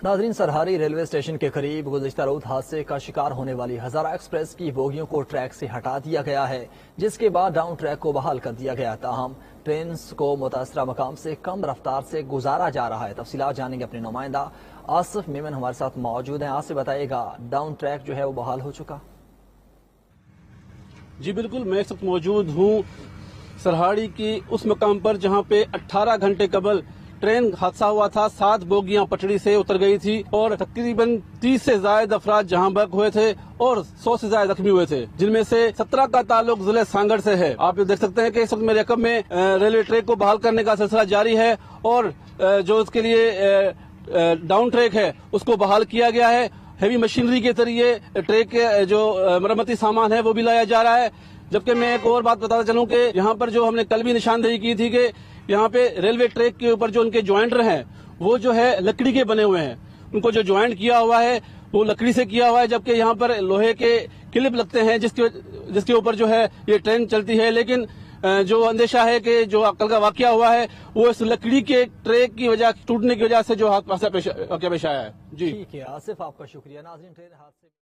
नाज़रीन, Sarhari railway station के करीब गुज़िश्ता रोज हादसे का शिकार होने वाली हज़ारा एक्सप्रेस की बोगियों को ट्रैक से हटा दिया गया है, जिसके बाद डाउन ट्रैक को बहाल कर दिया गया। ताहम ट्रेन को मुतासरा मकाम से कम रफ्तार से गुजारा जा रहा है। तफसीलात जानेंगे अपने नुमाइंदा आसिफ मेमन हमारे साथ मौजूद हैं। आसिफ, बताइएगा, डाउन ट्रैक जो है वो बहाल हो चुका? जी बिल्कुल, मैं इस वक्त मौजूद हूँ सरहाड़ी की उस मकाम पर जहाँ पे 18 घंटे कबल ट्रेन हादसा हुआ था। 7 बोगियां पटड़ी से उतर गई थी और तकरीबन 30 से ज्यादा अफराद जहां बहक हुए थे और 100 से ज्यादा जख्मी हुए थे, जिनमें से 17 का ताल्लुक जिले सांगड़ से है। आप देख सकते हैं कि इस वक्त मेरे रकम में रेलवे ट्रैक को बहाल करने का सिलसिला जारी है और जो उसके लिए डाउन ट्रैक है उसको बहाल किया गया है। हेवी मशीनरी के जरिए ट्रैक के जो मरम्मती सामान है वो भी लाया जा रहा है। जबकि मैं एक और बात बताता चलूं कि यहाँ पर जो हमने कल भी निशानदेही की थी कि यहाँ पे रेलवे ट्रैक के ऊपर जो उनके ज्वाइंटर हैं वो जो है लकड़ी के बने हुए हैं। उनको जो ज्वाइंट किया हुआ है वो लकड़ी से किया हुआ है, जबकि यहाँ पर लोहे के क्लिप लगते हैं जिसके ऊपर जो है ये ट्रेन चलती है। लेकिन जो अंदेशा है कि जो कल का वाकया हुआ है वो इस लकड़ी के ट्रैक की वजह टूटने की वजह से जो हादसा पेश आया है। जी ठीक है आसिफ, आपका शुक्रिया। नाज़रीन, ट्रेन हादसे